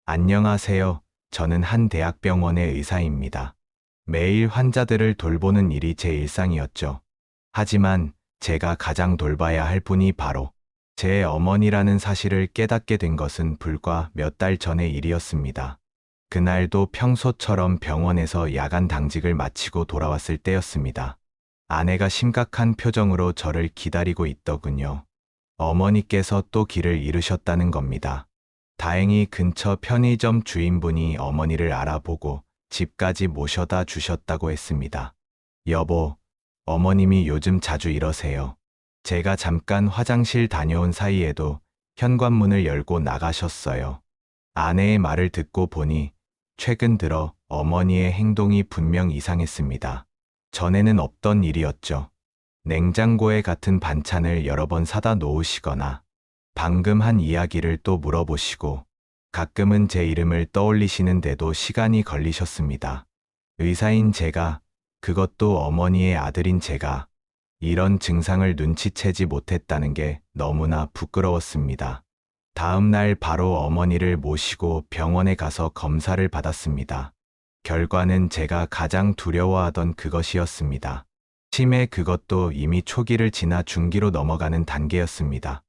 안녕하세요. 저는 한 대학병원의 의사입니다. 매일 환자들을 돌보는 일이 제 일상이었죠. 하지만 제가 가장 돌봐야 할 분이 바로 제 어머니라는 사실을 깨닫게 된 것은 불과 몇 달 전의 일이었습니다. 그날도 평소처럼 병원에서 야간 당직을 마치고 돌아왔을 때였습니다. 아내가 심각한 표정으로 저를 기다리고 있더군요. 어머니께서 또 길을 잃으셨다는 겁니다. 다행히 근처 편의점 주인분이 어머니를 알아보고 집까지 모셔다 주셨다고 했습니다. 여보, 어머님이 요즘 자주 이러세요. 제가 잠깐 화장실 다녀온 사이에도 현관문을 열고 나가셨어요. 아내의 말을 듣고 보니 최근 들어 어머니의 행동이 분명 이상했습니다. 전에는 없던 일이었죠. 냉장고에 같은 반찬을 여러 번 사다 놓으시거나 방금 한 이야기를 또 물어보시고 가끔은 제 이름을 떠올리시는데도 시간이 걸리셨습니다. 의사인 제가, 그것도 어머니의 아들인 제가 이런 증상을 눈치채지 못했다는 게 너무나 부끄러웠습니다. 다음 날 바로 어머니를 모시고 병원에 가서 검사를 받았습니다. 결과는 제가 가장 두려워하던 그것이었습니다. 치매, 그것도 이미 초기를 지나 중기로 넘어가는 단계였습니다.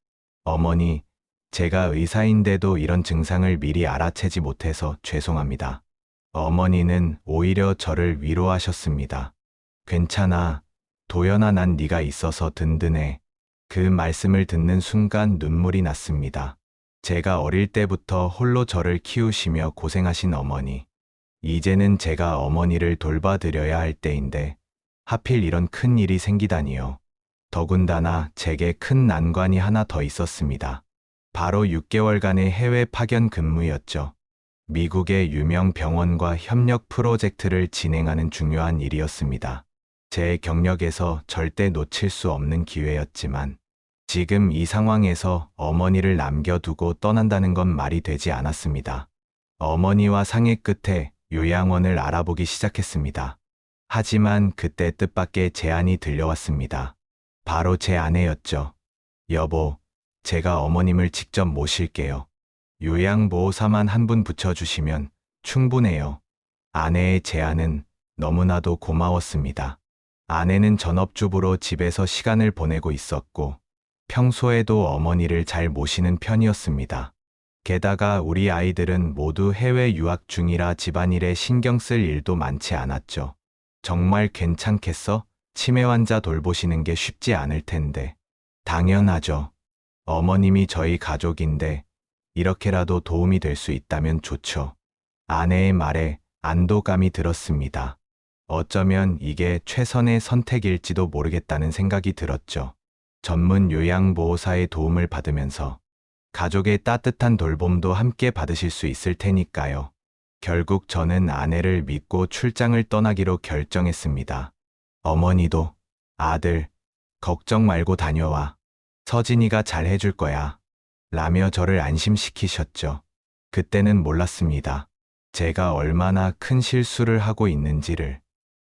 어머니, 제가 의사인데도 이런 증상을 미리 알아채지 못해서 죄송합니다. 어머니는 오히려 저를 위로하셨습니다. 괜찮아. 도연아, 난 네가 있어서 든든해. 그 말씀을 듣는 순간 눈물이 났습니다. 제가 어릴 때부터 홀로 저를 키우시며 고생하신 어머니. 이제는 제가 어머니를 돌봐드려야 할 때인데 하필 이런 큰 일이 생기다니요. 더군다나 제게 큰 난관이 하나 더 있었습니다. 바로 6개월간의 해외 파견 근무였죠. 미국의 유명 병원과 협력 프로젝트를 진행하는 중요한 일이었습니다. 제 경력에서 절대 놓칠 수 없는 기회였지만 지금 이 상황에서 어머니를 남겨두고 떠난다는 건 말이 되지 않았습니다. 어머니와 상의 끝에 요양원을 알아보기 시작했습니다. 하지만 그때 뜻밖의 제안이 들려왔습니다. 바로 제 아내였죠. 여보, 제가 어머님을 직접 모실게요. 요양보호사만 한 분 붙여주시면 충분해요. 아내의 제안은 너무나도 고마웠습니다. 아내는 전업주부로 집에서 시간을 보내고 있었고 평소에도 어머니를 잘 모시는 편이었습니다. 게다가 우리 아이들은 모두 해외 유학 중이라 집안일에 신경 쓸 일도 많지 않았죠. 정말 괜찮겠어? 치매 환자 돌보시는 게 쉽지 않을 텐데. 당연하죠. 어머님이 저희 가족인데 이렇게라도 도움이 될 수 있다면 좋죠. 아내의 말에 안도감이 들었습니다. 어쩌면 이게 최선의 선택일지도 모르겠다는 생각이 들었죠. 전문 요양보호사의 도움을 받으면서 가족의 따뜻한 돌봄도 함께 받으실 수 있을 테니까요. 결국 저는 아내를 믿고 출장을 떠나기로 결정했습니다. 어머니도, 아들, 걱정 말고 다녀와. 서진이가 잘 해줄 거야. 라며 저를 안심시키셨죠. 그때는 몰랐습니다. 제가 얼마나 큰 실수를 하고 있는지를,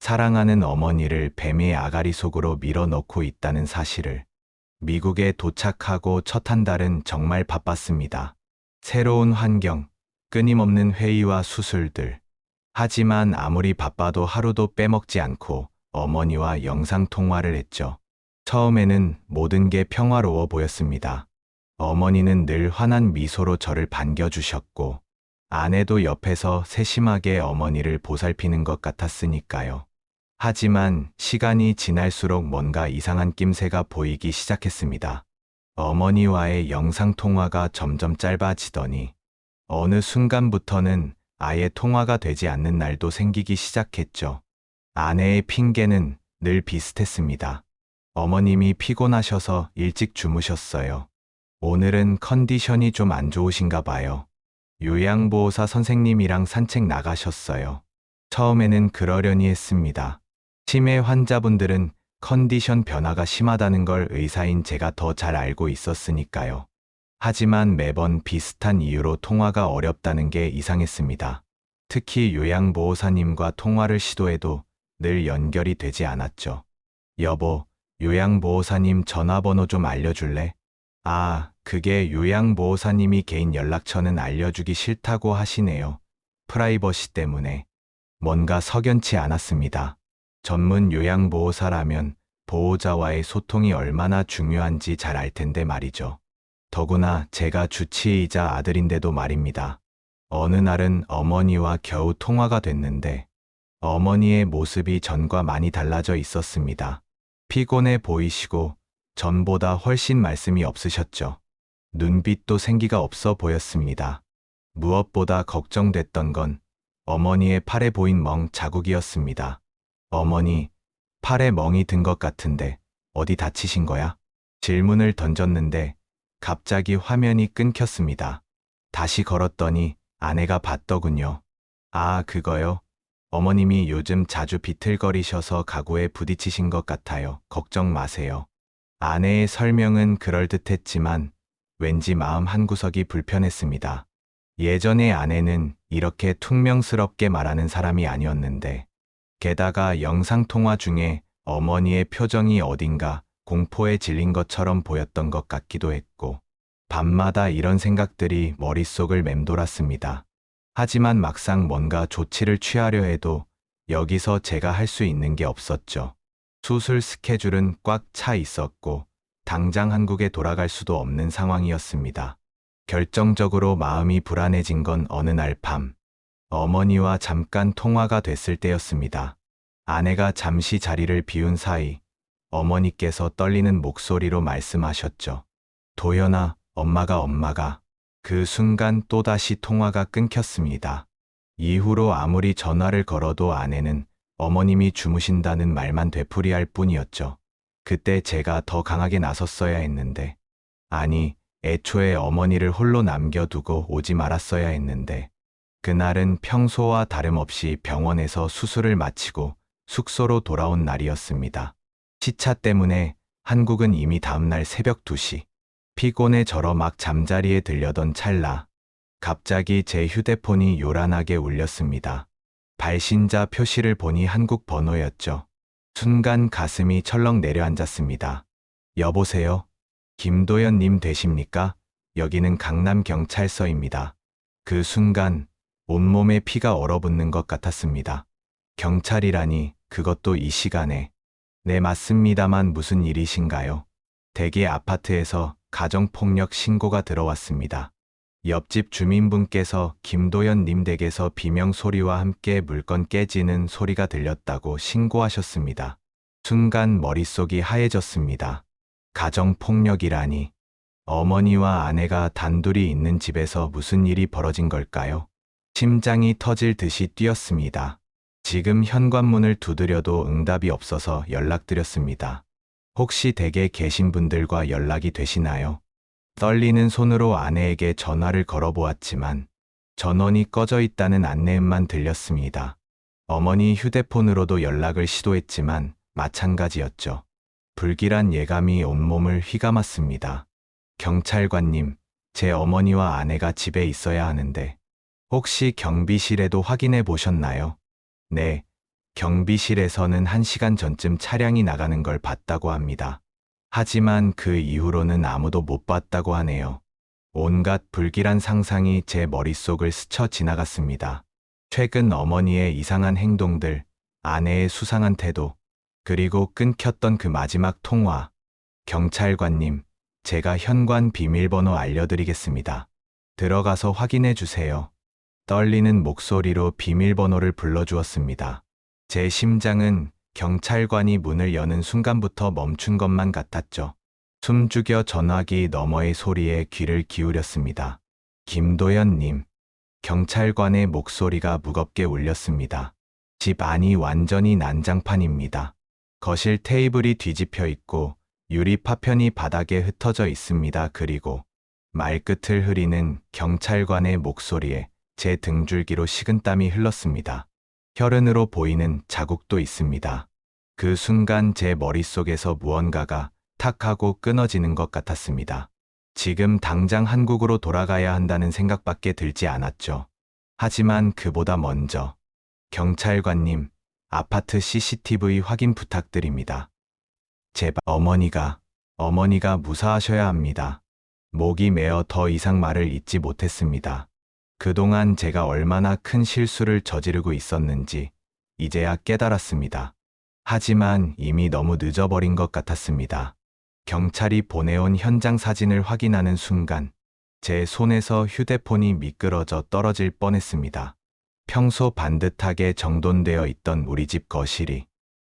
사랑하는 어머니를 뱀의 아가리 속으로 밀어넣고 있다는 사실을. 미국에 도착하고 첫 한 달은 정말 바빴습니다. 새로운 환경, 끊임없는 회의와 수술들. 하지만 아무리 바빠도 하루도 빼먹지 않고 어머니와 영상통화를 했죠. 처음에는 모든 게 평화로워 보였습니다. 어머니는 늘 환한 미소로 저를 반겨주셨고 아내도 옆에서 세심하게 어머니를 보살피는 것 같았으니까요. 하지만 시간이 지날수록 뭔가 이상한 낌새가 보이기 시작했습니다. 어머니와의 영상통화가 점점 짧아지더니 어느 순간부터는 아예 통화가 되지 않는 날도 생기기 시작했죠. 아내의 핑계는 늘 비슷했습니다. 어머님이 피곤하셔서 일찍 주무셨어요. 오늘은 컨디션이 좀 안 좋으신가 봐요. 요양보호사 선생님이랑 산책 나가셨어요. 처음에는 그러려니 했습니다. 치매 환자분들은 컨디션 변화가 심하다는 걸 의사인 제가 더 잘 알고 있었으니까요. 하지만 매번 비슷한 이유로 통화가 어렵다는 게 이상했습니다. 특히 요양보호사님과 통화를 시도해도 늘 연결이 되지 않았죠. 여보, 요양보호사님 전화번호 좀 알려줄래? 아, 그게 요양보호사님이 개인 연락처는 알려주기 싫다고 하시네요. 프라이버시 때문에. 뭔가 석연치 않았습니다. 전문 요양보호사라면 보호자와의 소통이 얼마나 중요한지 잘 알 텐데 말이죠. 더구나 제가 주치의이자 아들인데도 말입니다. 어느 날은 어머니와 겨우 통화가 됐는데 어머니의 모습이 전과 많이 달라져 있었습니다. 피곤해 보이시고 전보다 훨씬 말씀이 없으셨죠. 눈빛도 생기가 없어 보였습니다. 무엇보다 걱정됐던 건 어머니의 팔에 보인 멍 자국이었습니다. 어머니, 팔에 멍이 든 것 같은데 어디 다치신 거야? 질문을 던졌는데 갑자기 화면이 끊겼습니다. 다시 걸었더니 아내가 봤더군요. 아, 그거요? 어머님이 요즘 자주 비틀거리셔서 가구에 부딪히신 것 같아요. 걱정 마세요. 아내의 설명은 그럴듯했지만 왠지 마음 한구석이 불편했습니다. 예전에 아내는 이렇게 퉁명스럽게 말하는 사람이 아니었는데 게다가 영상통화 중에 어머니의 표정이 어딘가 공포에 질린 것처럼 보였던 것 같기도 했고 밤마다 이런 생각들이 머릿속을 맴돌았습니다. 하지만 막상 뭔가 조치를 취하려 해도 여기서 제가 할 수 있는 게 없었죠. 수술 스케줄은 꽉 차 있었고 당장 한국에 돌아갈 수도 없는 상황이었습니다. 결정적으로 마음이 불안해진 건 어느 날 밤, 어머니와 잠깐 통화가 됐을 때였습니다. 아내가 잠시 자리를 비운 사이 어머니께서 떨리는 목소리로 말씀하셨죠. 도연아, 엄마가. 그 순간 또다시 통화가 끊겼습니다. 이후로 아무리 전화를 걸어도 아내는 어머님이 주무신다는 말만 되풀이할 뿐이었죠. 그때 제가 더 강하게 나섰어야 했는데, 아니, 애초에 어머니를 홀로 남겨두고 오지 말았어야 했는데, 그날은 평소와 다름없이 병원에서 수술을 마치고 숙소로 돌아온 날이었습니다. 시차 때문에 한국은 이미 다음날 새벽 2시, 피곤해 절어 막 잠자리에 들려던 찰나, 갑자기 제 휴대폰이 요란하게 울렸습니다. 발신자 표시를 보니 한국 번호였죠. 순간 가슴이 철렁 내려앉았습니다. 여보세요? 김도연님 되십니까? 여기는 강남경찰서입니다. 그 순간 온몸에 피가 얼어붙는 것 같았습니다. 경찰이라니, 그것도 이 시간에. 네, 맞습니다만 무슨 일이신가요? 대기 아파트에서 가정폭력 신고가 들어왔습니다. 옆집 주민분께서 김도연님 댁에서 비명 소리와 함께 물건 깨지는 소리가 들렸다고 신고하셨습니다. 순간 머릿속이 하얘졌습니다. 가정폭력이라니. 어머니와 아내가 단둘이 있는 집에서 무슨 일이 벌어진 걸까요? 심장이 터질 듯이 뛰었습니다. 지금 현관문을 두드려도 응답이 없어서 연락드렸습니다. 혹시 댁에 계신 분들과 연락이 되시나요? 떨리는 손으로 아내에게 전화를 걸어보았지만 전원이 꺼져 있다는 안내음만 들렸습니다. 어머니 휴대폰으로도 연락을 시도했지만 마찬가지였죠. 불길한 예감이 온몸을 휘감았습니다. 경찰관님, 제 어머니와 아내가 집에 있어야 하는데 혹시 경비실에도 확인해 보셨나요? 네, 경비실에서는 1시간 전쯤 차량이 나가는 걸 봤다고 합니다. 하지만 그 이후로는 아무도 못 봤다고 하네요. 온갖 불길한 상상이 제 머릿속을 스쳐 지나갔습니다. 최근 어머니의 이상한 행동들, 아내의 수상한 태도, 그리고 끊겼던 그 마지막 통화. 경찰관님, 제가 현관 비밀번호 알려드리겠습니다. 들어가서 확인해 주세요. 떨리는 목소리로 비밀번호를 불러주었습니다. 제 심장은 경찰관이 문을 여는 순간부터 멈춘 것만 같았죠. 숨죽여 전화기 너머의 소리에 귀를 기울였습니다. 김도연님. 경찰관의 목소리가 무겁게 울렸습니다. 집 안이 완전히 난장판입니다. 거실 테이블이 뒤집혀 있고 유리 파편이 바닥에 흩어져 있습니다. 그리고 말끝을 흐리는 경찰관의 목소리에 제 등줄기로 식은땀이 흘렀습니다. 혈흔으로 보이는 자국도 있습니다. 그 순간 제 머릿속에서 무언가가 탁 하고 끊어지는 것 같았습니다. 지금 당장 한국으로 돌아가야 한다는 생각밖에 들지 않았죠. 하지만 그보다 먼저, 경찰관님, 아파트 CCTV 확인 부탁드립니다. 제발 어머니가 무사하셔야 합니다. 목이 메어 더 이상 말을 잇지 못했습니다. 그동안 제가 얼마나 큰 실수를 저지르고 있었는지 이제야 깨달았습니다. 하지만 이미 너무 늦어버린 것 같았습니다. 경찰이 보내온 현장 사진을 확인하는 순간 제 손에서 휴대폰이 미끄러져 떨어질 뻔했습니다. 평소 반듯하게 정돈되어 있던 우리 집 거실이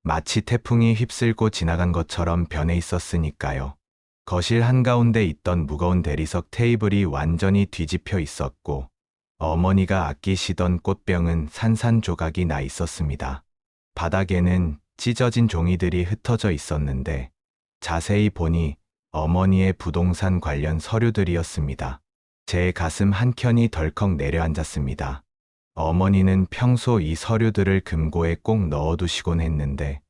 마치 태풍이 휩쓸고 지나간 것처럼 변해 있었으니까요. 거실 한가운데 있던 무거운 대리석 테이블이 완전히 뒤집혀 있었고 어머니가 아끼시던 꽃병은 산산조각이 나 있었습니다. 바닥에는 찢어진 종이들이 흩어져 있었는데 자세히 보니 어머니의 부동산 관련 서류들이었습니다. 제 가슴 한켠이 덜컥 내려앉았습니다. 어머니는 평소 이 서류들을 금고에 꼭 넣어두시곤 했는데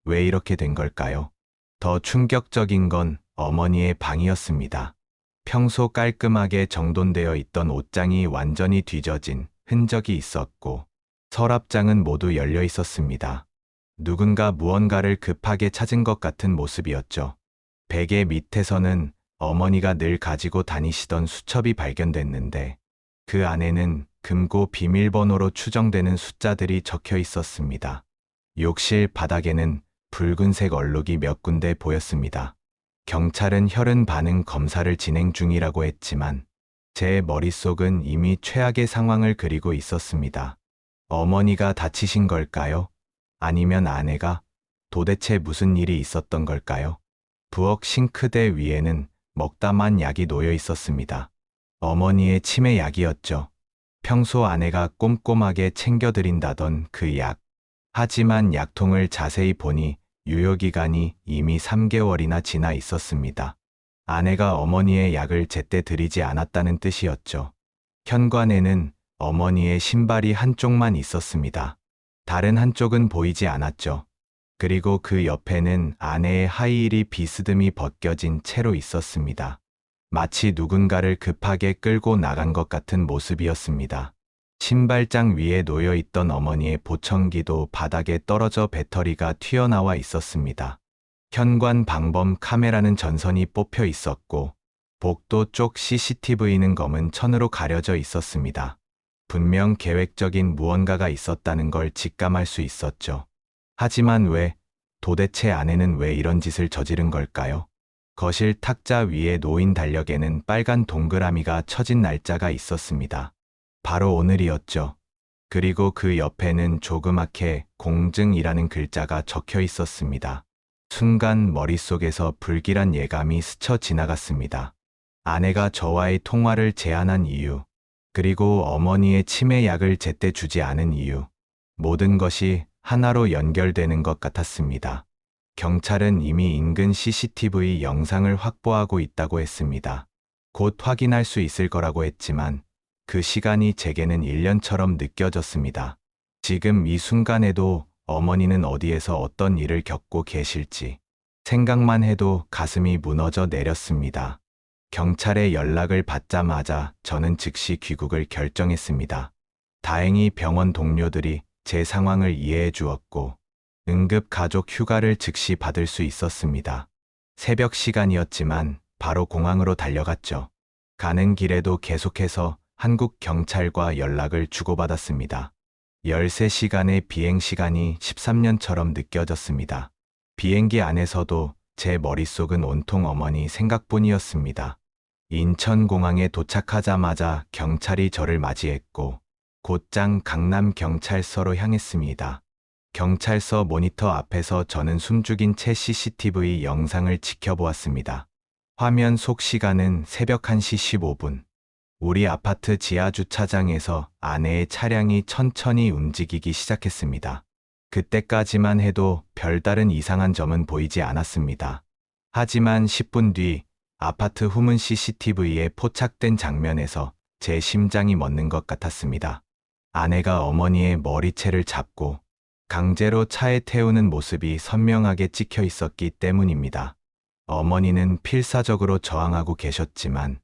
왜 이렇게 된 걸까요? 더 충격적인 건 어머니의 방이었습니다. 평소 깔끔하게 정돈되어 있던 옷장이 완전히 뒤져진 흔적이 있었고 서랍장은 모두 열려 있었습니다. 누군가 무언가를 급하게 찾은 것 같은 모습이었죠. 베개 밑에서는 어머니가 늘 가지고 다니시던 수첩이 발견됐는데 그 안에는 금고 비밀번호로 추정되는 숫자들이 적혀 있었습니다. 욕실 바닥에는 붉은색 얼룩이 몇 군데 보였습니다. 경찰은 혈흔 반응 검사를 진행 중이라고 했지만 제 머릿속은 이미 최악의 상황을 그리고 있었습니다. 어머니가 다치신 걸까요? 아니면 아내가? 도대체 무슨 일이 있었던 걸까요? 부엌 싱크대 위에는 먹다만 약이 놓여 있었습니다. 어머니의 치매 약이었죠. 평소 아내가 꼼꼼하게 챙겨드린다던 그 약. 하지만 약통을 자세히 보니 유효기간이 이미 3개월이나 지나 있었습니다. 아내가 어머니의 약을 제때 드리지 않았다는 뜻이었죠. 현관에는 어머니의 신발이 한쪽만 있었습니다. 다른 한쪽은 보이지 않았죠. 그리고 그 옆에는 아내의 하이힐이 비스듬히 벗겨진 채로 있었습니다. 마치 누군가를 급하게 끌고 나간 것 같은 모습이었습니다. 신발장 위에 놓여 있던 어머니의 보청기도 바닥에 떨어져 배터리가 튀어나와 있었습니다. 현관 방범 카메라는 전선이 뽑혀 있었고 복도 쪽 CCTV는 검은 천으로 가려져 있었습니다. 분명 계획적인 무언가가 있었다는 걸 직감할 수 있었죠. 하지만 도대체 아내는 왜 이런 짓을 저지른 걸까요? 거실 탁자 위에 놓인 달력에는 빨간 동그라미가 쳐진 날짜가 있었습니다. 바로 오늘이었죠. 그리고 그 옆에는 조그맣게 공증이라는 글자가 적혀 있었습니다. 순간 머릿속에서 불길한 예감이 스쳐 지나갔습니다. 아내가 저와의 통화를 제한한 이유, 그리고 어머니의 치매 약을 제때 주지 않은 이유, 모든 것이 하나로 연결되는 것 같았습니다. 경찰은 이미 인근 CCTV 영상을 확보하고 있다고 했습니다. 곧 확인할 수 있을 거라고 했지만 그 시간이 제게는 1년처럼 느껴졌습니다. 지금 이 순간에도 어머니는 어디에서 어떤 일을 겪고 계실지 생각만 해도 가슴이 무너져 내렸습니다. 경찰의 연락을 받자마자 저는 즉시 귀국을 결정했습니다. 다행히 병원 동료들이 제 상황을 이해해 주었고 응급 가족 휴가를 즉시 받을 수 있었습니다. 새벽 시간이었지만 바로 공항으로 달려갔죠. 가는 길에도 계속해서 한국 경찰과 연락을 주고받았습니다. 13시간의 비행 시간이 13년처럼 느껴졌습니다. 비행기 안에서도 제 머릿속은 온통 어머니 생각뿐이었습니다. 인천공항에 도착하자마자 경찰이 저를 맞이했고 곧장 강남경찰서로 향했습니다. 경찰서 모니터 앞에서 저는 숨죽인 채 CCTV 영상을 지켜보았습니다. 화면 속 시간은 새벽 1시 15분. 우리 아파트 지하 주차장에서 아내의 차량이 천천히 움직이기 시작했습니다. 그때까지만 해도 별다른 이상한 점은 보이지 않았습니다. 하지만 10분 뒤 아파트 후문 CCTV에 포착된 장면에서 제 심장이 멎는 것 같았습니다. 아내가 어머니의 머리채를 잡고 강제로 차에 태우는 모습이 선명하게 찍혀 있었기 때문입니다. 어머니는 필사적으로 저항하고 계셨지만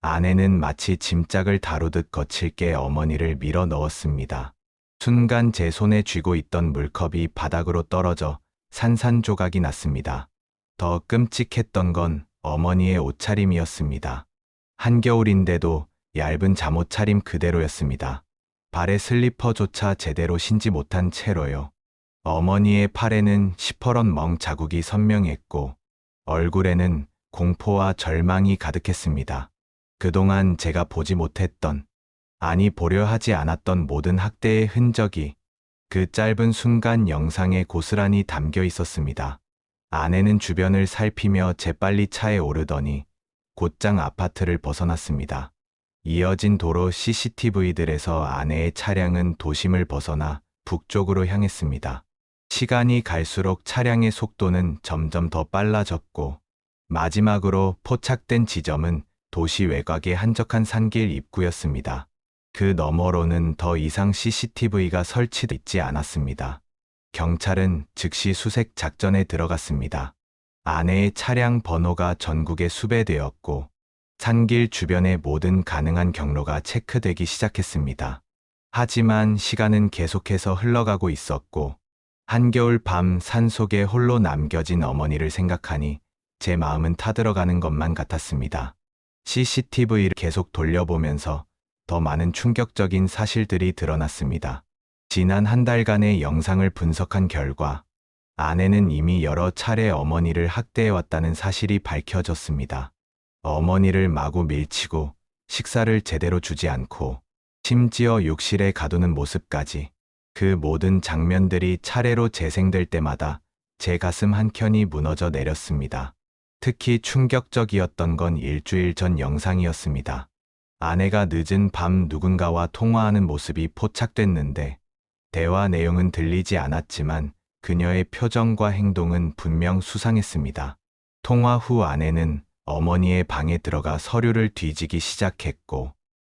아내는 마치 짐짝을 다루듯 거칠게 어머니를 밀어 넣었습니다. 순간 제 손에 쥐고 있던 물컵이 바닥으로 떨어져 산산조각이 났습니다. 더 끔찍했던 건 어머니의 옷차림이었습니다. 한겨울인데도 얇은 잠옷 차림 그대로였습니다. 발에 슬리퍼조차 제대로 신지 못한 채로요. 어머니의 팔에는 시퍼런 멍 자국이 선명했고 얼굴에는 공포와 절망이 가득했습니다. 그동안 제가 보지 못했던, 아니 보려 하지 않았던 모든 학대의 흔적이 그 짧은 순간 영상에 고스란히 담겨 있었습니다. 아내는 주변을 살피며 재빨리 차에 오르더니 곧장 아파트를 벗어났습니다. 이어진 도로 CCTV들에서 아내의 차량은 도심을 벗어나 북쪽으로 향했습니다. 시간이 갈수록 차량의 속도는 점점 더 빨라졌고 마지막으로 포착된 지점은 도시 외곽의 한적한 산길 입구였습니다. 그 너머로는 더 이상 CCTV가 설치되어 있지 않았습니다. 경찰은 즉시 수색 작전에 들어갔습니다. 아내의 차량 번호가 전국에 수배되었고 산길 주변의 모든 가능한 경로가 체크되기 시작했습니다. 하지만 시간은 계속해서 흘러가고 있었고 한겨울 밤 산속에 홀로 남겨진 어머니를 생각하니 제 마음은 타들어가는 것만 같았습니다. CCTV를 계속 돌려보면서 더 많은 충격적인 사실들이 드러났습니다. 지난 한 달간의 영상을 분석한 결과 아내는 이미 여러 차례 어머니를 학대해왔다는 사실이 밝혀졌습니다. 어머니를 마구 밀치고 식사를 제대로 주지 않고 심지어 욕실에 가두는 모습까지, 그 모든 장면들이 차례로 재생될 때마다 제 가슴 한켠이 무너져 내렸습니다. 특히 충격적이었던 건 일주일 전 영상이었습니다. 아내가 늦은 밤 누군가와 통화하는 모습이 포착됐는데 대화 내용은 들리지 않았지만 그녀의 표정과 행동은 분명 수상했습니다. 통화 후 아내는 어머니의 방에 들어가 서류를 뒤지기 시작했고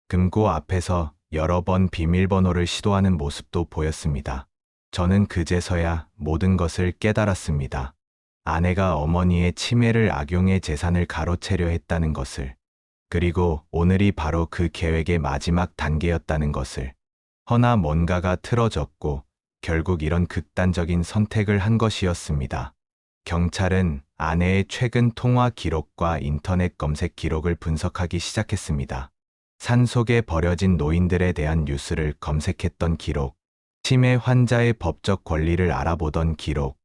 금고 앞에서 여러 번 비밀번호를 시도하는 모습도 보였습니다. 저는 그제서야 모든 것을 깨달았습니다. 아내가 어머니의 치매를 악용해 재산을 가로채려 했다는 것을, 그리고 오늘이 바로 그 계획의 마지막 단계였다는 것을. 허나 뭔가가 틀어졌고 결국 이런 극단적인 선택을 한 것이었습니다. 경찰은 아내의 최근 통화 기록과 인터넷 검색 기록을 분석하기 시작했습니다. 산속에 버려진 노인들에 대한 뉴스를 검색했던 기록, 치매 환자의 법적 권리를 알아보던 기록,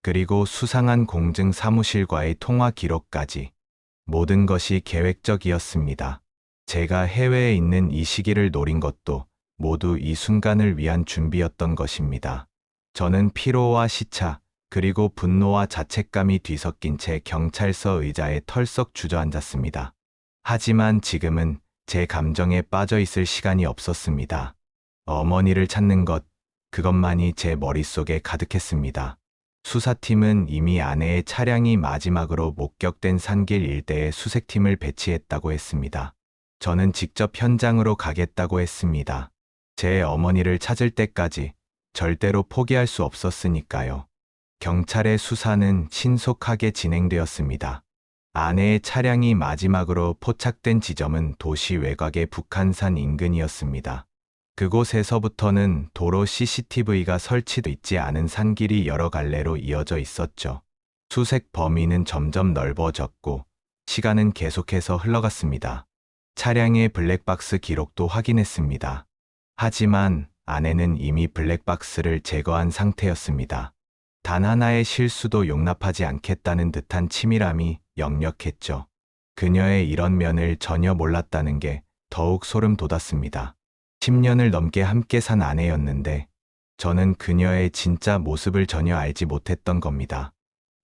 그리고 수상한 공증 사무실과의 통화 기록까지 모든 것이 계획적이었습니다. 제가 해외에 있는 이 시기를 노린 것도 모두 이 순간을 위한 준비였던 것입니다. 저는 피로와 시차, 그리고 분노와 자책감이 뒤섞인 채 경찰서 의자에 털썩 주저앉았습니다. 하지만 지금은 제 감정에 빠져 있을 시간이 없었습니다. 어머니를 찾는 것, 그것만이 제 머릿속에 가득했습니다. 수사팀은 이미 아내의 차량이 마지막으로 목격된 산길 일대에 수색팀을 배치했다고 했습니다. 저는 직접 현장으로 가겠다고 했습니다. 제 어머니를 찾을 때까지 절대로 포기할 수 없었으니까요. 경찰의 수사는 신속하게 진행되었습니다. 아내의 차량이 마지막으로 포착된 지점은 도시 외곽의 북한산 인근이었습니다. 그곳에서부터는 도로 CCTV가 설치되어 있지 않은 산길이 여러 갈래로 이어져 있었죠. 수색 범위는 점점 넓어졌고 시간은 계속해서 흘러갔습니다. 차량의 블랙박스 기록도 확인했습니다. 하지만 아내는 이미 블랙박스를 제거한 상태였습니다. 단 하나의 실수도 용납하지 않겠다는 듯한 치밀함이 역력했죠. 그녀의 이런 면을 전혀 몰랐다는 게 더욱 소름 돋았습니다. 10년을 넘게 함께 산 아내였는데 저는 그녀의 진짜 모습을 전혀 알지 못했던 겁니다.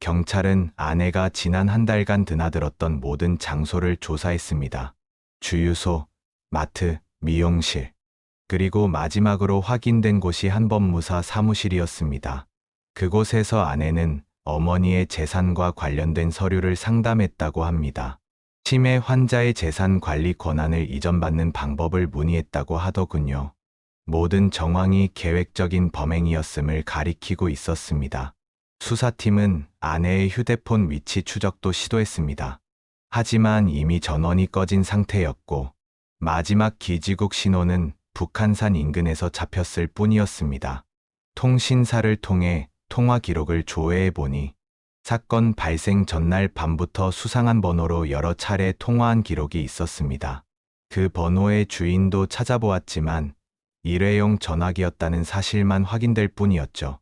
경찰은 아내가 지난 한 달간 드나들었던 모든 장소를 조사했습니다. 주유소, 마트, 미용실, 그리고 마지막으로 확인된 곳이 한법무사 사무실이었습니다. 그곳에서 아내는 어머니의 재산과 관련된 서류를 상담했다고 합니다. 치매 환자의 재산 관리 권한을 이전받는 방법을 문의했다고 하더군요. 모든 정황이 계획적인 범행이었음을 가리키고 있었습니다. 수사팀은 아내의 휴대폰 위치 추적도 시도했습니다. 하지만 이미 전원이 꺼진 상태였고 마지막 기지국 신호는 북한산 인근에서 잡혔을 뿐이었습니다. 통신사를 통해 통화 기록을 조회해 보니 사건 발생 전날 밤부터 수상한 번호로 여러 차례 통화한 기록이 있었습니다. 그 번호의 주인도 찾아보았지만 일회용 전화기였다는 사실만 확인될 뿐이었죠.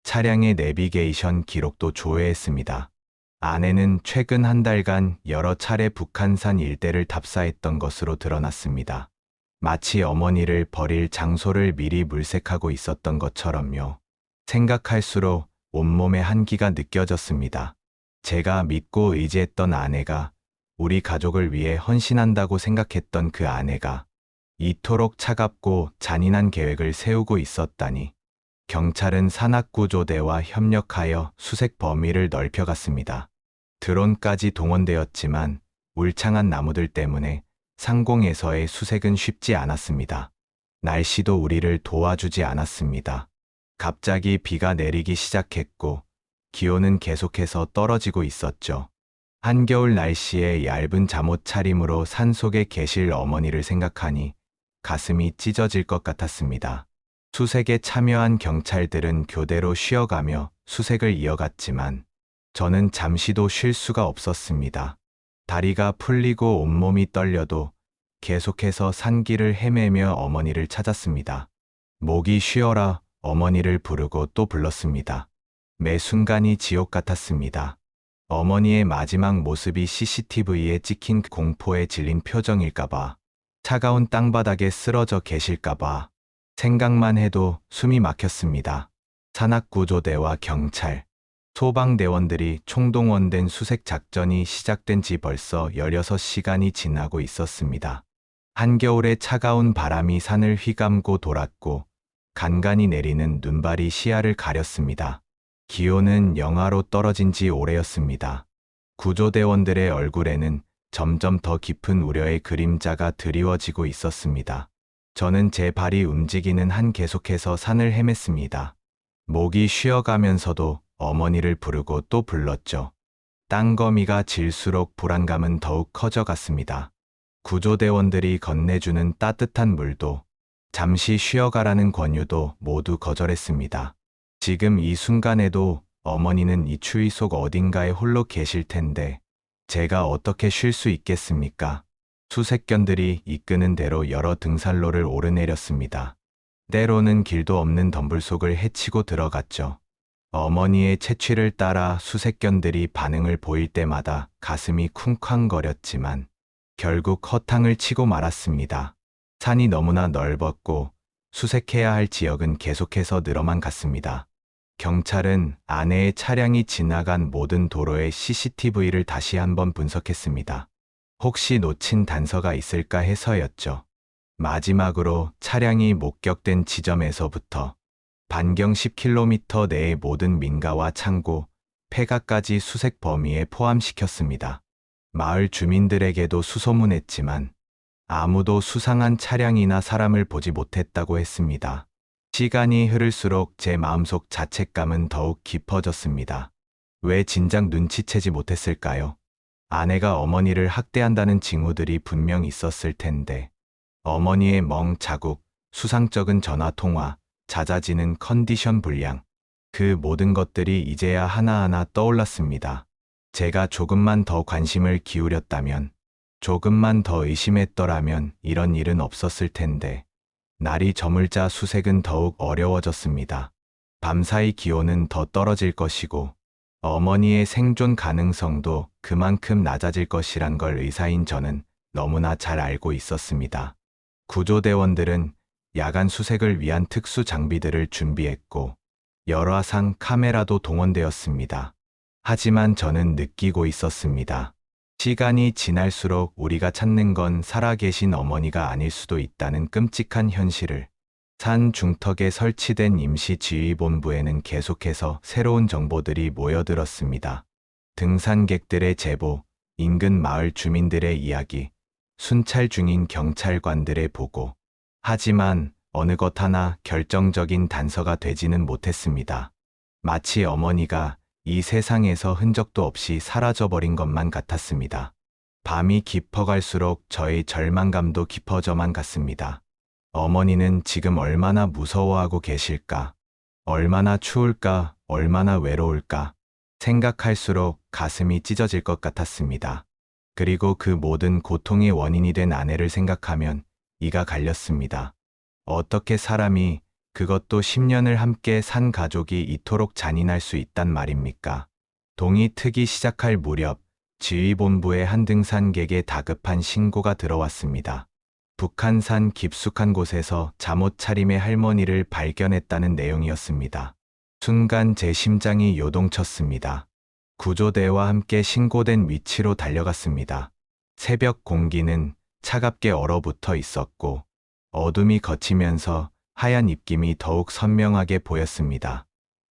차량의 내비게이션 기록도 조회했습니다. 아내는 최근 한 달간 여러 차례 북한산 일대를 답사했던 것으로 드러났습니다. 마치 어머니를 버릴 장소를 미리 물색하고 있었던 것처럼요. 생각할수록 온몸에 한기가 느껴졌습니다. 제가 믿고 의지했던 아내가, 우리 가족을 위해 헌신한다고 생각했던 그 아내가 이토록 차갑고 잔인한 계획을 세우고 있었다니. 경찰은 산악구조대와 협력하여 수색 범위를 넓혀갔습니다. 드론까지 동원되었지만 울창한 나무들 때문에 상공에서의 수색은 쉽지 않았습니다. 날씨도 우리를 도와주지 않았습니다. 갑자기 비가 내리기 시작했고 기온은 계속해서 떨어지고 있었죠. 한겨울 날씨에 얇은 잠옷 차림으로 산속에 계실 어머니를 생각하니 가슴이 찢어질 것 같았습니다. 수색에 참여한 경찰들은 교대로 쉬어가며 수색을 이어갔지만 저는 잠시도 쉴 수가 없었습니다. 다리가 풀리고 온몸이 떨려도 계속해서 산길을 헤매며 어머니를 찾았습니다. 목이 쉬어라 어머니를 부르고 또 불렀습니다. 매 순간이 지옥 같았습니다. 어머니의 마지막 모습이 CCTV에 찍힌 공포에 질린 표정일까봐, 차가운 땅바닥에 쓰러져 계실까봐 생각만 해도 숨이 막혔습니다. 산악구조대와 경찰, 소방대원들이 총동원된 수색 작전이 시작된 지 벌써 16시간이 지나고 있었습니다. 한겨울의 차가운 바람이 산을 휘감고 돌았고 간간히 내리는 눈발이 시야를 가렸습니다. 기온은 영하로 떨어진 지 오래였습니다. 구조대원들의 얼굴에는 점점 더 깊은 우려의 그림자가 드리워지고 있었습니다. 저는 제 발이 움직이는 한 계속해서 산을 헤맸습니다. 목이 쉬어가면서도 어머니를 부르고 또 불렀죠. 땅거미가 질수록 불안감은 더욱 커져갔습니다. 구조대원들이 건네주는 따뜻한 물도, 잠시 쉬어가라는 권유도 모두 거절했습니다. 지금 이 순간에도 어머니는 이 추위 속 어딘가에 홀로 계실 텐데 제가 어떻게 쉴 수 있겠습니까? 수색견들이 이끄는 대로 여러 등산로를 오르내렸습니다. 때로는 길도 없는 덤불 속을 헤치고 들어갔죠. 어머니의 채취를 따라 수색견들이 반응을 보일 때마다 가슴이 쿵쾅거렸지만 결국 허탕을 치고 말았습니다. 산이 너무나 넓었고 수색해야 할 지역은 계속해서 늘어만 갔습니다. 경찰은 아내의 차량이 지나간 모든 도로의 CCTV를 다시 한번 분석했습니다. 혹시 놓친 단서가 있을까 해서였죠. 마지막으로 차량이 목격된 지점에서부터 반경 10km 내의 모든 민가와 창고, 폐가까지 수색 범위에 포함시켰습니다. 마을 주민들에게도 수소문했지만 아무도 수상한 차량이나 사람을 보지 못했다고 했습니다. 시간이 흐를수록 제 마음속 자책감은 더욱 깊어졌습니다. 왜 진작 눈치채지 못했을까요? 아내가 어머니를 학대한다는 징후들이 분명 있었을 텐데, 어머니의 멍 자국, 수상쩍은 전화통화, 잦아지는 컨디션 불량, 그 모든 것들이 이제야 하나하나 떠올랐습니다. 제가 조금만 더 관심을 기울였다면, 조금만 더 의심했더라면 이런 일은 없었을 텐데, 날이 저물자 수색은 더욱 어려워졌습니다. 밤사이 기온은 더 떨어질 것이고, 어머니의 생존 가능성도 그만큼 낮아질 것이란 걸 의사인 저는 너무나 잘 알고 있었습니다. 구조대원들은 야간 수색을 위한 특수 장비들을 준비했고 열화상 카메라도 동원되었습니다. 하지만 저는 느끼고 있었습니다. 시간이 지날수록 우리가 찾는 건 살아계신 어머니가 아닐 수도 있다는 끔찍한 현실을. 산 중턱에 설치된 임시지휘본부에는 계속해서 새로운 정보들이 모여들었습니다. 등산객들의 제보, 인근 마을 주민들의 이야기, 순찰 중인 경찰관들의 보고. 하지만 어느 것 하나 결정적인 단서가 되지는 못했습니다. 마치 어머니가 이 세상에서 흔적도 없이 사라져버린 것만 같았습니다. 밤이 깊어갈수록 저의 절망감도 깊어져만 갔습니다. 어머니는 지금 얼마나 무서워하고 계실까? 얼마나 추울까? 얼마나 외로울까? 생각할수록 가슴이 찢어질 것 같았습니다. 그리고 그 모든 고통의 원인이 된 아내를 생각하면 이가 갈렸습니다. 어떻게 사람이, 그것도 10년을 함께 산 가족이 이토록 잔인할 수 있단 말입니까? 동이 트기 시작할 무렵 지휘본부의 한 등산객의 다급한 신고가 들어왔습니다. 북한산 깊숙한 곳에서 잠옷 차림의 할머니를 발견했다는 내용이었습니다. 순간 제 심장이 요동쳤습니다. 구조대와 함께 신고된 위치로 달려갔습니다. 새벽 공기는 차갑게 얼어붙어 있었고 어둠이 걷히면서 하얀 입김이 더욱 선명하게 보였습니다.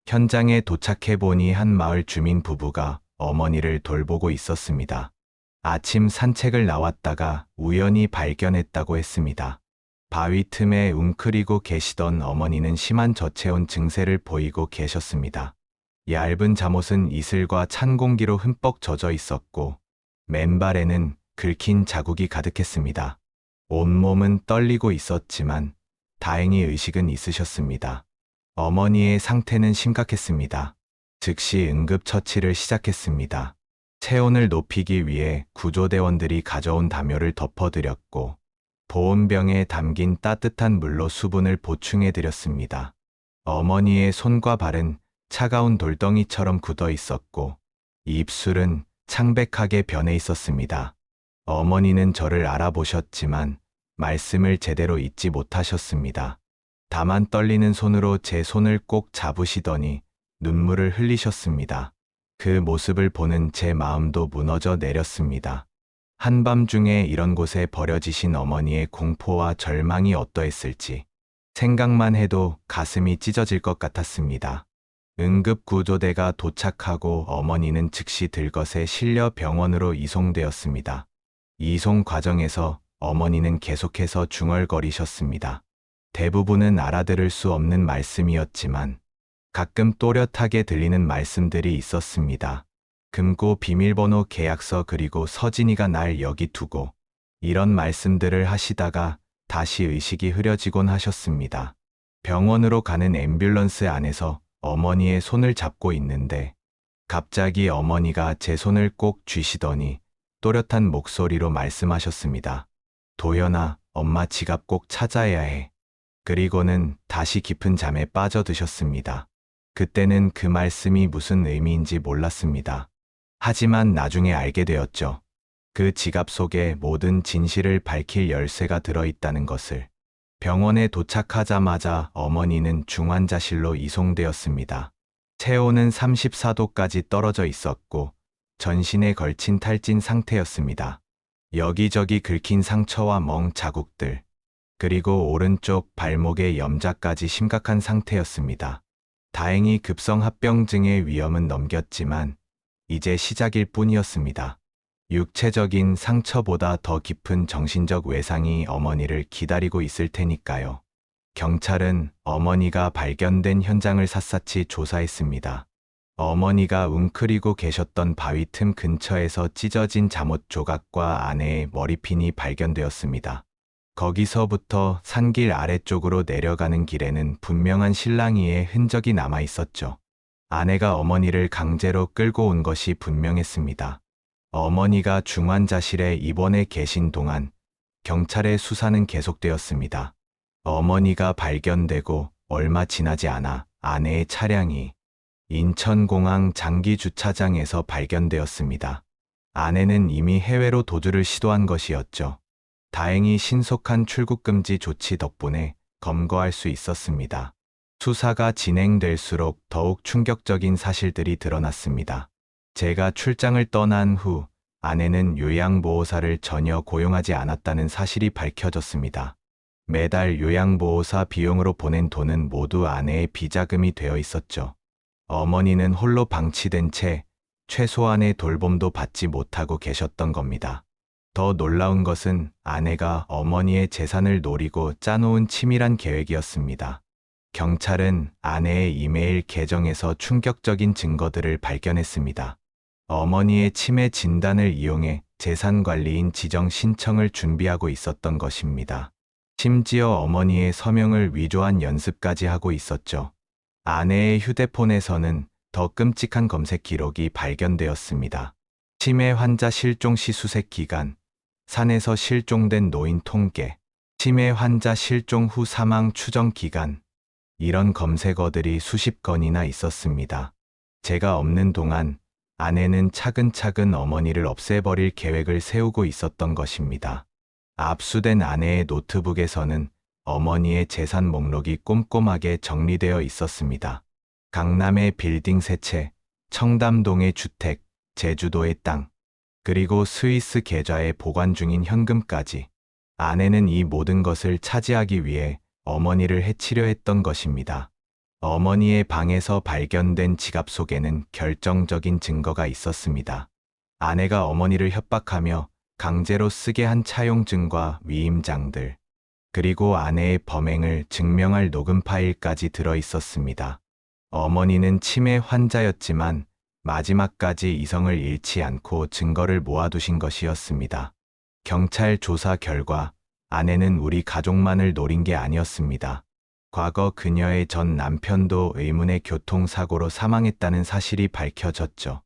현장에 도착해 보니 한 마을 주민 부부가 어머니를 돌보고 있었습니다. 아침 산책을 나왔다가 우연히 발견했다고 했습니다. 바위 틈에 웅크리고 계시던 어머니는 심한 저체온 증세를 보이고 계셨습니다. 얇은 잠옷은 이슬과 찬 공기로 흠뻑 젖어 있었고 맨발에는 긁힌 자국이 가득했습니다. 온몸은 떨리고 있었지만 다행히 의식은 있으셨습니다. 어머니의 상태는 심각했습니다. 즉시 응급처치를 시작했습니다. 체온을 높이기 위해 구조대원들이 가져온 담요를 덮어드렸고 보온병에 담긴 따뜻한 물로 수분을 보충해드렸습니다. 어머니의 손과 발은 차가운 돌덩이처럼 굳어 있었고 입술은 창백하게 변해 있었습니다. 어머니는 저를 알아보셨지만 말씀을 제대로 잊지 못하셨습니다. 다만 떨리는 손으로 제 손을 꼭 잡으시더니 눈물을 흘리셨습니다. 그 모습을 보는 제 마음도 무너져 내렸습니다. 한밤중에 이런 곳에 버려지신 어머니의 공포와 절망이 어떠했을지 생각만 해도 가슴이 찢어질 것 같았습니다. 응급구조대가 도착하고 어머니는 즉시 들것에 실려 병원으로 이송되었습니다. 이송 과정에서 어머니는 계속해서 중얼거리셨습니다. 대부분은 알아들을 수 없는 말씀이었지만 가끔 또렷하게 들리는 말씀들이 있었습니다. 금고 비밀번호 계약서 그리고 서진이가 날 여기 두고 이런 말씀들을 하시다가 다시 의식이 흐려지곤 하셨습니다. 병원으로 가는 앰뷸런스 안에서 어머니의 손을 잡고 있는데 갑자기 어머니가 제 손을 꼭 쥐시더니 또렷한 목소리로 말씀하셨습니다. 도연아, 엄마 지갑 꼭 찾아야 해. 그리고는 다시 깊은 잠에 빠져드셨습니다. 그때는 그 말씀이 무슨 의미인지 몰랐습니다. 하지만 나중에 알게 되었죠. 그 지갑 속에 모든 진실을 밝힐 열쇠가 들어있다는 것을. 병원에 도착하자마자 어머니는 중환자실로 이송되었습니다. 체온은 34도까지 떨어져 있었고 전신에 걸친 탈진 상태였습니다. 여기저기 긁힌 상처와 멍 자국들, 그리고 오른쪽 발목의 염자까지 심각한 상태였습니다. 다행히 급성합병증의 위험은 넘겼지만 이제 시작일 뿐이었습니다. 육체적인 상처보다 더 깊은 정신적 외상이 어머니를 기다리고 있을 테니까요. 경찰은 어머니가 발견된 현장을 샅샅이 조사했습니다. 어머니가 웅크리고 계셨던 바위 틈 근처에서 찢어진 잠옷 조각과 아내의 머리핀이 발견되었습니다. 거기서부터 산길 아래쪽으로 내려가는 길에는 분명한 실랑이의 흔적이 남아 있었죠. 아내가 어머니를 강제로 끌고 온 것이 분명했습니다. 어머니가 중환자실에 입원해 계신 동안 경찰의 수사는 계속되었습니다. 어머니가 발견되고 얼마 지나지 않아 아내의 차량이 인천공항 장기주차장에서 발견되었습니다. 아내는 이미 해외로 도주를 시도한 것이었죠. 다행히 신속한 출국금지 조치 덕분에 검거할 수 있었습니다. 수사가 진행될수록 더욱 충격적인 사실들이 드러났습니다. 제가 출장을 떠난 후 아내는 요양보호사를 전혀 고용하지 않았다는 사실이 밝혀졌습니다. 매달 요양보호사 비용으로 보낸 돈은 모두 아내의 비자금이 되어 있었죠. 어머니는 홀로 방치된 채 최소한의 돌봄도 받지 못하고 계셨던 겁니다. 더 놀라운 것은 아내가 어머니의 재산을 노리고 짜놓은 치밀한 계획이었습니다. 경찰은 아내의 이메일 계정에서 충격적인 증거들을 발견했습니다. 어머니의 치매 진단을 이용해 재산관리인 지정 신청을 준비하고 있었던 것입니다. 심지어 어머니의 서명을 위조한 연습까지 하고 있었죠. 아내의 휴대폰에서는 더 끔찍한 검색 기록이 발견되었습니다. 치매 환자 실종 시 수색 기간, 산에서 실종된 노인 통계, 치매 환자 실종 후 사망 추정 기간, 이런 검색어들이 수십 건이나 있었습니다. 제가 없는 동안 아내는 차근차근 어머니를 없애버릴 계획을 세우고 있었던 것입니다. 압수된 아내의 노트북에서는 어머니의 재산 목록이 꼼꼼하게 정리되어 있었습니다. 강남의 빌딩 3채, 청담동의 주택, 제주도의 땅, 그리고 스위스 계좌에 보관 중인 현금까지. 아내는 이 모든 것을 차지하기 위해 어머니를 해치려 했던 것입니다. 어머니의 방에서 발견된 지갑 속에는 결정적인 증거가 있었습니다. 아내가 어머니를 협박하며 강제로 쓰게 한 차용증과 위임장들, 그리고 아내의 범행을 증명할 녹음 파일까지 들어 있었습니다. 어머니는 치매 환자였지만 마지막까지 이성을 잃지 않고 증거를 모아두신 것이었습니다. 경찰 조사 결과 아내는 우리 가족만을 노린 게 아니었습니다. 과거 그녀의 전 남편도 의문의 교통사고로 사망했다는 사실이 밝혀졌죠.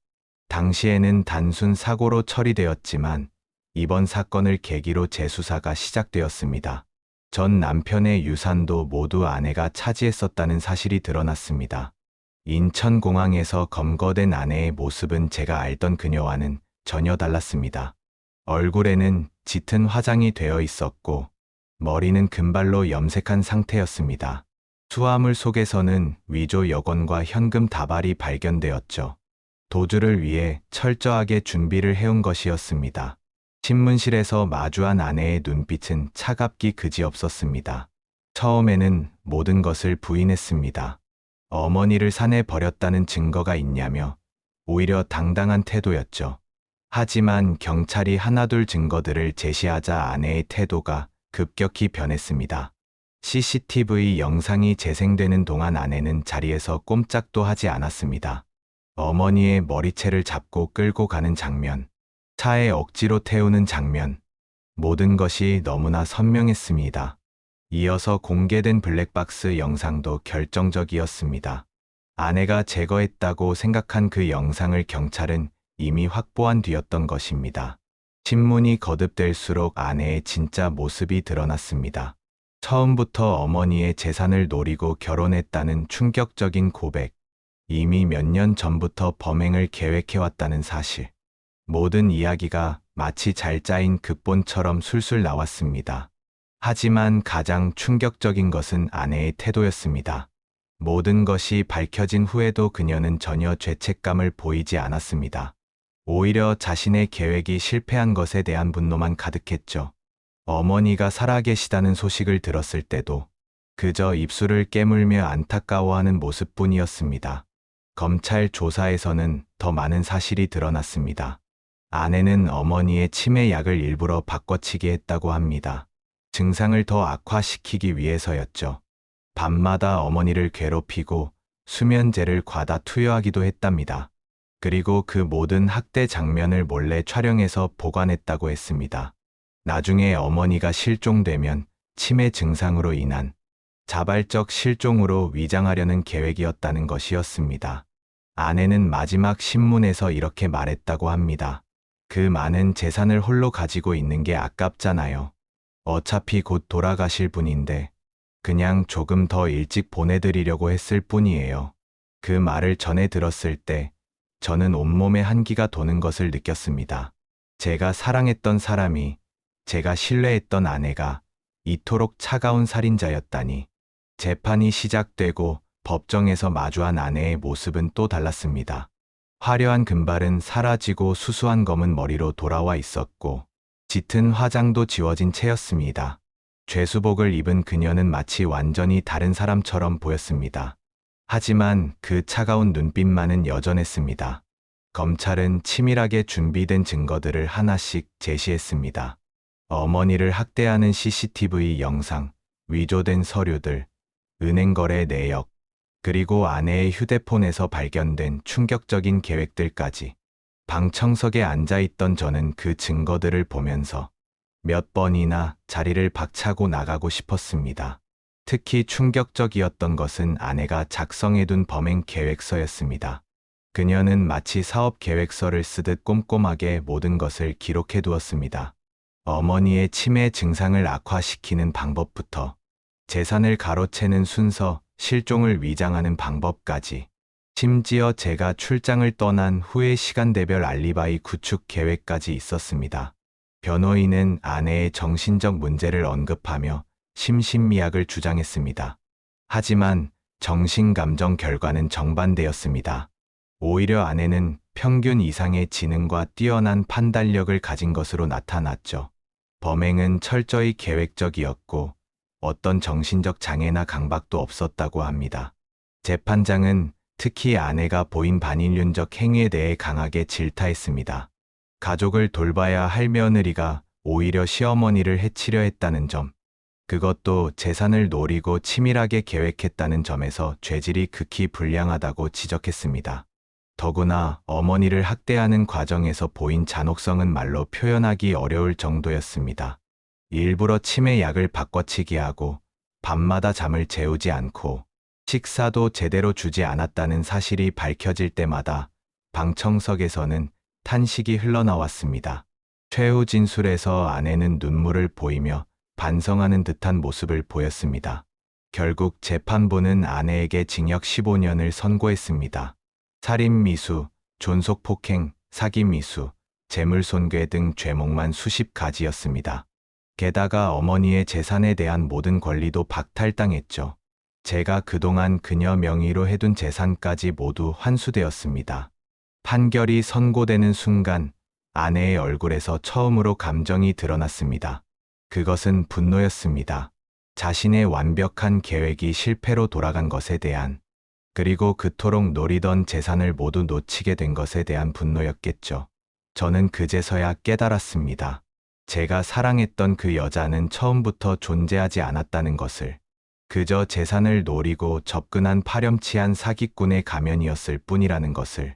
당시에는 단순 사고로 처리되었지만 이번 사건을 계기로 재수사가 시작되었습니다. 전 남편의 유산도 모두 아내가 차지했었다는 사실이 드러났습니다. 인천공항에서 검거된 아내의 모습은 제가 알던 그녀와는 전혀 달랐습니다. 얼굴에는 짙은 화장이 되어 있었고 머리는 금발로 염색한 상태였습니다. 수화물 속에서는 위조 여권과 현금 다발이 발견되었죠. 도주를 위해 철저하게 준비를 해온 것이었습니다. 신문실에서 마주한 아내의 눈빛은 차갑기 그지없었습니다. 처음에는 모든 것을 부인했습니다. 어머니를 산에 버렸다는 증거가 있냐며 오히려 당당한 태도였죠. 하지만 경찰이 하나둘 증거들을 제시하자 아내의 태도가 급격히 변했습니다. CCTV 영상이 재생되는 동안 아내는 자리에서 꼼짝도 하지 않았습니다. 어머니의 머리채를 잡고 끌고 가는 장면, 차에 억지로 태우는 장면, 모든 것이 너무나 선명했습니다. 이어서 공개된 블랙박스 영상도 결정적이었습니다. 아내가 제거했다고 생각한 그 영상을 경찰은 이미 확보한 뒤였던 것입니다. 신문이 거듭될수록 아내의 진짜 모습이 드러났습니다. 처음부터 어머니의 재산을 노리고 결혼했다는 충격적인 고백, 이미 몇 년 전부터 범행을 계획해왔다는 사실, 모든 이야기가 마치 잘 짜인 극본처럼 술술 나왔습니다. 하지만 가장 충격적인 것은 아내의 태도였습니다. 모든 것이 밝혀진 후에도 그녀는 전혀 죄책감을 보이지 않았습니다. 오히려 자신의 계획이 실패한 것에 대한 분노만 가득했죠. 어머니가 살아계시다는 소식을 들었을 때도 그저 입술을 깨물며 안타까워하는 모습뿐이었습니다. 검찰 조사에서는 더 많은 사실이 드러났습니다. 아내는 어머니의 치매 약을 일부러 바꿔치기 했다고 합니다. 증상을 더 악화시키기 위해서였죠. 밤마다 어머니를 괴롭히고 수면제를 과다 투여하기도 했답니다. 그리고 그 모든 학대 장면을 몰래 촬영해서 보관했다고 했습니다. 나중에 어머니가 실종되면 치매 증상으로 인한 자발적 실종으로 위장하려는 계획이었다는 것이었습니다. 아내는 마지막 신문에서 이렇게 말했다고 합니다. 그 많은 재산을 홀로 가지고 있는 게 아깝잖아요. 어차피 곧 돌아가실 분인데 그냥 조금 더 일찍 보내드리려고 했을 뿐이에요. 그 말을 전해 들었을 때 저는 온몸에 한기가 도는 것을 느꼈습니다. 제가 사랑했던 사람이, 제가 신뢰했던 아내가 이토록 차가운 살인자였다니. 재판이 시작되고 법정에서 마주한 아내의 모습은 또 달랐습니다. 화려한 금발은 사라지고 수수한 검은 머리로 돌아와 있었고 짙은 화장도 지워진 채였습니다. 죄수복을 입은 그녀는 마치 완전히 다른 사람처럼 보였습니다. 하지만 그 차가운 눈빛만은 여전했습니다. 검찰은 치밀하게 준비된 증거들을 하나씩 제시했습니다. 어머니를 학대하는 CCTV 영상, 위조된 서류들, 은행 거래 내역, 그리고 아내의 휴대폰에서 발견된 충격적인 계획들까지. 방청석에 앉아있던 저는 그 증거들을 보면서 몇 번이나 자리를 박차고 나가고 싶었습니다. 특히 충격적이었던 것은 아내가 작성해둔 범행 계획서였습니다. 그녀는 마치 사업 계획서를 쓰듯 꼼꼼하게 모든 것을 기록해 두었습니다. 어머니의 치매 증상을 악화시키는 방법부터 재산을 가로채는 순서, 실종을 위장하는 방법까지, 심지어 제가 출장을 떠난 후의 시간대별 알리바이 구축 계획까지 있었습니다. 변호인은 아내의 정신적 문제를 언급하며 심신미약을 주장했습니다. 하지만 정신감정 결과는 정반대였습니다. 오히려 아내는 평균 이상의 지능과 뛰어난 판단력을 가진 것으로 나타났죠. 범행은 철저히 계획적이었고 어떤 정신적 장애나 강박도 없었다고 합니다. 재판장은 특히 아내가 보인 반인륜적 행위에 대해 강하게 질타했습니다. 가족을 돌봐야 할 며느리가 오히려 시어머니를 해치려 했다는 점, 그것도 재산을 노리고 치밀하게 계획했다는 점에서 죄질이 극히 불량하다고 지적했습니다. 더구나 어머니를 학대하는 과정에서 보인 잔혹성은 말로 표현하기 어려울 정도였습니다. 일부러 치매 약을 바꿔치기 하고 밤마다 잠을 재우지 않고 식사도 제대로 주지 않았다는 사실이 밝혀질 때마다 방청석에서는 탄식이 흘러나왔습니다. 최후 진술에서 아내는 눈물을 보이며 반성하는 듯한 모습을 보였습니다. 결국 재판부는 아내에게 징역 15년을 선고했습니다. 살인미수, 존속폭행, 사기미수, 재물손괴 등 죄목만 수십 가지였습니다. 게다가 어머니의 재산에 대한 모든 권리도 박탈당했죠. 제가 그동안 그녀 명의로 해둔 재산까지 모두 환수되었습니다. 판결이 선고되는 순간 아내의 얼굴에서 처음으로 감정이 드러났습니다. 그것은 분노였습니다. 자신의 완벽한 계획이 실패로 돌아간 것에 대한, 그리고 그토록 노리던 재산을 모두 놓치게 된 것에 대한 분노였겠죠. 저는 그제서야 깨달았습니다. 제가 사랑했던 그 여자는 처음부터 존재하지 않았다는 것을, 그저 재산을 노리고 접근한 파렴치한 사기꾼의 가면이었을 뿐이라는 것을.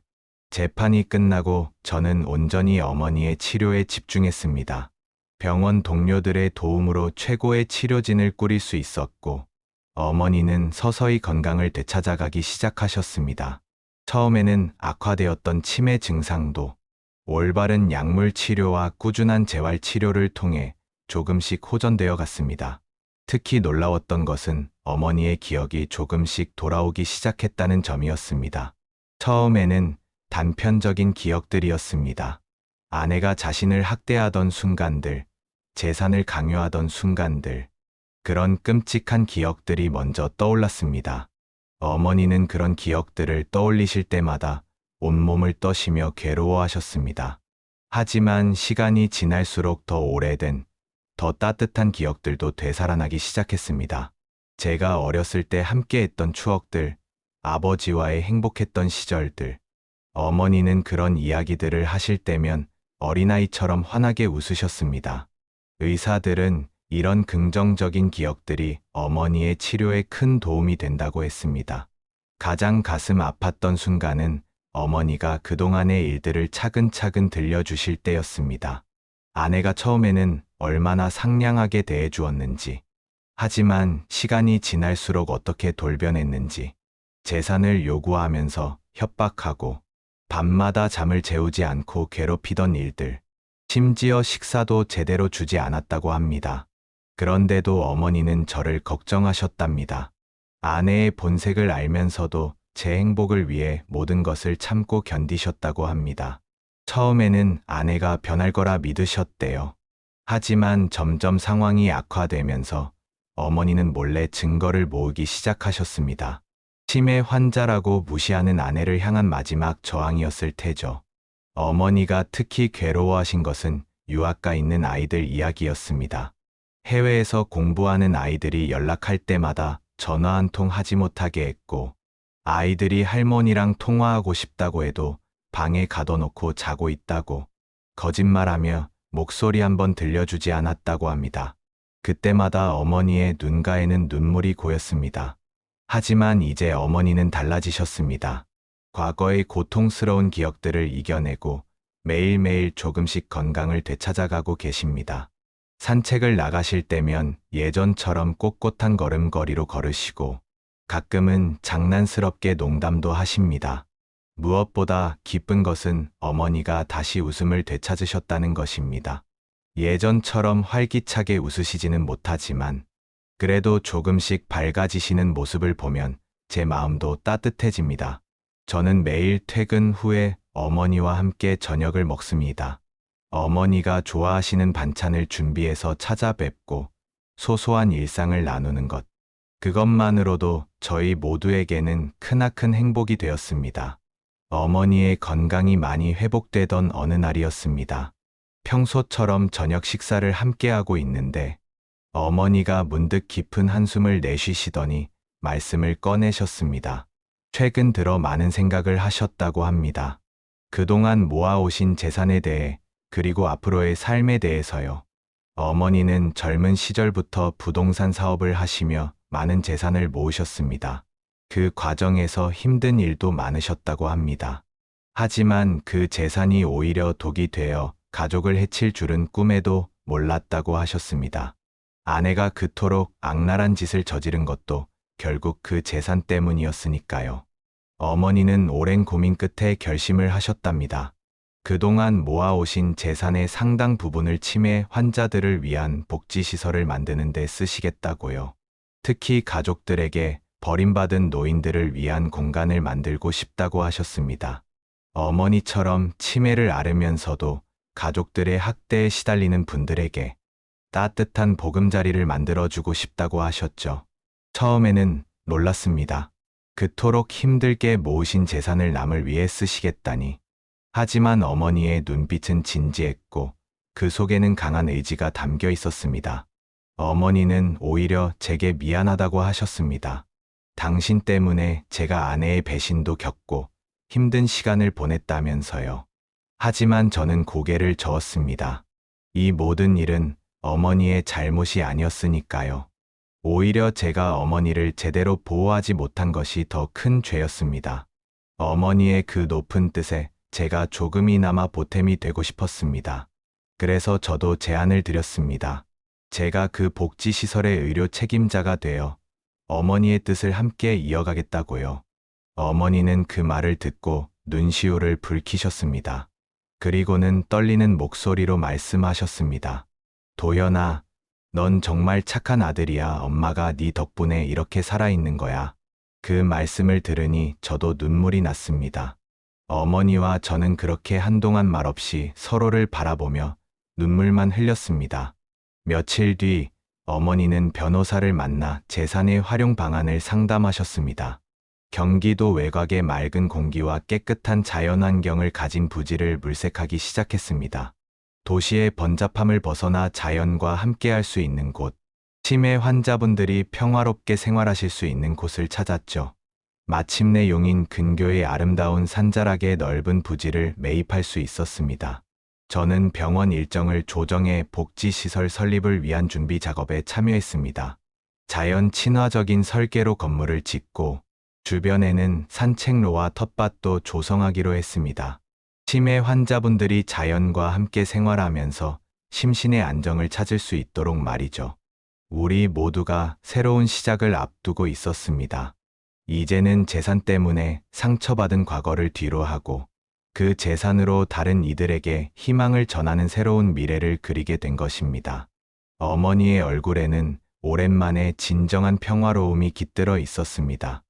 재판이 끝나고 저는 온전히 어머니의 치료에 집중했습니다. 병원 동료들의 도움으로 최고의 치료진을 꾸릴 수 있었고, 어머니는 서서히 건강을 되찾아가기 시작하셨습니다. 처음에는 악화되었던 치매 증상도 올바른 약물 치료와 꾸준한 재활 치료를 통해 조금씩 호전되어 갔습니다. 특히 놀라웠던 것은 어머니의 기억이 조금씩 돌아오기 시작했다는 점이었습니다. 처음에는 단편적인 기억들이었습니다. 아내가 자신을 학대하던 순간들, 재산을 강요하던 순간들, 그런 끔찍한 기억들이 먼저 떠올랐습니다. 어머니는 그런 기억들을 떠올리실 때마다 온몸을 떠시며 괴로워하셨습니다. 하지만 시간이 지날수록 더 오래된, 더 따뜻한 기억들도 되살아나기 시작했습니다. 제가 어렸을 때 함께했던 추억들, 아버지와의 행복했던 시절들, 어머니는 그런 이야기들을 하실 때면 어린아이처럼 환하게 웃으셨습니다. 의사들은 이런 긍정적인 기억들이 어머니의 치료에 큰 도움이 된다고 했습니다. 가장 가슴 아팠던 순간은 어머니가 그동안의 일들을 차근차근 들려주실 때였습니다. 아내가 처음에는 얼마나 상냥하게 대해주었는지, 하지만 시간이 지날수록 어떻게 돌변했는지, 재산을 요구하면서 협박하고 밤마다 잠을 재우지 않고 괴롭히던 일들, 심지어 식사도 제대로 주지 않았다고 합니다. 그런데도 어머니는 저를 걱정하셨답니다. 아내의 본색을 알면서도 제 행복을 위해 모든 것을 참고 견디셨다고 합니다. 처음에는 아내가 변할 거라 믿으셨대요. 하지만 점점 상황이 악화되면서 어머니는 몰래 증거를 모으기 시작하셨습니다. 치매 환자라고 무시하는 아내를 향한 마지막 저항이었을 테죠. 어머니가 특히 괴로워하신 것은 유학가 있는 아이들 이야기였습니다. 해외에서 공부하는 아이들이 연락할 때마다 전화 한 통 하지 못하게 했고, 아이들이 할머니랑 통화하고 싶다고 해도 방에 가둬놓고 자고 있다고 거짓말하며 목소리 한번 들려주지 않았다고 합니다. 그때마다 어머니의 눈가에는 눈물이 고였습니다. 하지만 이제 어머니는 달라지셨습니다. 과거의 고통스러운 기억들을 이겨내고 매일매일 조금씩 건강을 되찾아가고 계십니다. 산책을 나가실 때면 예전처럼 꼿꼿한 걸음걸이로 걸으시고 가끔은 장난스럽게 농담도 하십니다. 무엇보다 기쁜 것은 어머니가 다시 웃음을 되찾으셨다는 것입니다. 예전처럼 활기차게 웃으시지는 못하지만 그래도 조금씩 밝아지시는 모습을 보면 제 마음도 따뜻해집니다. 저는 매일 퇴근 후에 어머니와 함께 저녁을 먹습니다. 어머니가 좋아하시는 반찬을 준비해서 찾아뵙고 소소한 일상을 나누는 것. 그것만으로도 저희 모두에게는 크나큰 행복이 되었습니다. 어머니의 건강이 많이 회복되던 어느 날이었습니다. 평소처럼 저녁 식사를 함께하고 있는데 어머니가 문득 깊은 한숨을 내쉬시더니 말씀을 꺼내셨습니다. 최근 들어 많은 생각을 하셨다고 합니다. 그동안 모아오신 재산에 대해 그리고 앞으로의 삶에 대해서요. 어머니는 젊은 시절부터 부동산 사업을 하시며 많은 재산을 모으셨습니다. 그 과정에서 힘든 일도 많으셨다고 합니다. 하지만 그 재산이 오히려 독이 되어 가족을 해칠 줄은 꿈에도 몰랐다고 하셨습니다. 아내가 그토록 악랄한 짓을 저지른 것도 결국 그 재산 때문이었으니까요. 어머니는 오랜 고민 끝에 결심을 하셨답니다. 그동안 모아오신 재산의 상당 부분을 치매 환자들을 위한 복지시설을 만드는 데 쓰시겠다고요. 특히 가족들에게 버림받은 노인들을 위한 공간을 만들고 싶다고 하셨습니다. 어머니처럼 치매를 앓으면서도 가족들의 학대에 시달리는 분들에게 따뜻한 보금자리를 만들어주고 싶다고 하셨죠. 처음에는 놀랐습니다. 그토록 힘들게 모으신 재산을 남을 위해 쓰시겠다니. 하지만 어머니의 눈빛은 진지했고 그 속에는 강한 의지가 담겨 있었습니다. 어머니는 오히려 제게 미안하다고 하셨습니다. 당신 때문에 제가 아내의 배신도 겪고 힘든 시간을 보냈다면서요. 하지만 저는 고개를 저었습니다. 이 모든 일은 어머니의 잘못이 아니었으니까요. 오히려 제가 어머니를 제대로 보호하지 못한 것이 더 큰 죄였습니다. 어머니의 그 높은 뜻에 제가 조금이나마 보탬이 되고 싶었습니다. 그래서 저도 제안을 드렸습니다. 제가 그 복지시설의 의료 책임자가 되어 어머니의 뜻을 함께 이어가겠다고요. 어머니는 그 말을 듣고 눈시울을 붉히셨습니다. 그리고는 떨리는 목소리로 말씀하셨습니다. 도연아, 넌 정말 착한 아들이야. 엄마가 네 덕분에 이렇게 살아있는 거야. 그 말씀을 들으니 저도 눈물이 났습니다. 어머니와 저는 그렇게 한동안 말없이 서로를 바라보며 눈물만 흘렸습니다. 며칠 뒤 어머니는 변호사를 만나 재산의 활용 방안을 상담하셨습니다. 경기도 외곽의 맑은 공기와 깨끗한 자연환경을 가진 부지를 물색하기 시작했습니다. 도시의 번잡함을 벗어나 자연과 함께할 수 있는 곳, 치매 환자분들이 평화롭게 생활하실 수 있는 곳을 찾았죠. 마침내 용인 근교의 아름다운 산자락의 넓은 부지를 매입할 수 있었습니다. 저는 병원 일정을 조정해 복지시설 설립을 위한 준비 작업에 참여했습니다. 자연 친화적인 설계로 건물을 짓고 주변에는 산책로와 텃밭도 조성하기로 했습니다. 치매 환자분들이 자연과 함께 생활하면서 심신의 안정을 찾을 수 있도록 말이죠. 우리 모두가 새로운 시작을 앞두고 있었습니다. 이제는 재산 때문에 상처받은 과거를 뒤로하고 그 재산으로 다른 이들에게 희망을 전하는 새로운 미래를 그리게 된 것입니다. 어머니의 얼굴에는 오랜만에 진정한 평화로움이 깃들어 있었습니다.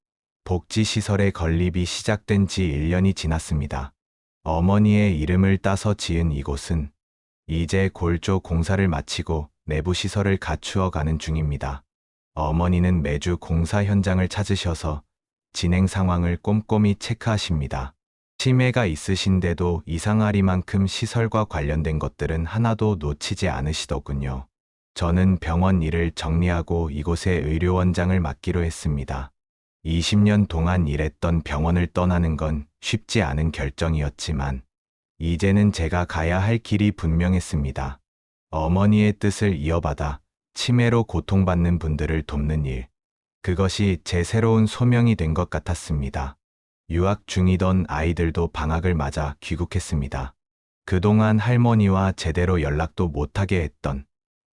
복지시설의 건립이 시작된 지 1년이 지났습니다. 어머니의 이름을 따서 지은 이곳은 이제 골조 공사를 마치고 내부 시설을 갖추어 가는 중입니다. 어머니는 매주 공사 현장을 찾으셔서 진행 상황을 꼼꼼히 체크하십니다. 치매가 있으신데도 이상하리만큼 시설과 관련된 것들은 하나도 놓치지 않으시더군요. 저는 병원 일을 정리하고 이곳에 의료원장을 맡기로 했습니다. 20년 동안 일했던 병원을 떠나는 건 쉽지 않은 결정이었지만 이제는 제가 가야 할 길이 분명했습니다. 어머니의 뜻을 이어받아 치매로 고통받는 분들을 돕는 일. 그것이 제 새로운 소명이 된 것 같았습니다. 유학 중이던 아이들도 방학을 맞아 귀국했습니다. 그동안 할머니와 제대로 연락도 못하게 했던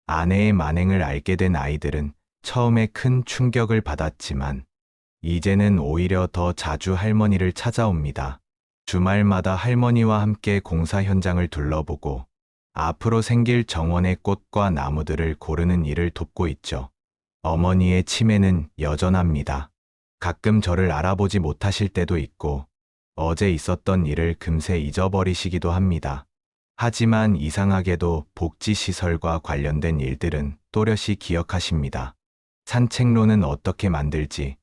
아내의 만행을 알게 된 아이들은 처음에 큰 충격을 받았지만 이제는 오히려 더 자주 할머니를 찾아옵니다. 주말마다 할머니와 함께 공사 현장을 둘러보고 앞으로 생길 정원의 꽃과 나무들을 고르는 일을 돕고 있죠. 어머니의 치매는 여전합니다. 가끔 저를 알아보지 못하실 때도 있고 어제 있었던 일을 금세 잊어버리시기도 합니다. 하지만 이상하게도 복지시설과 관련된 일들은 또렷이 기억하십니다. 산책로는 어떻게 만들지,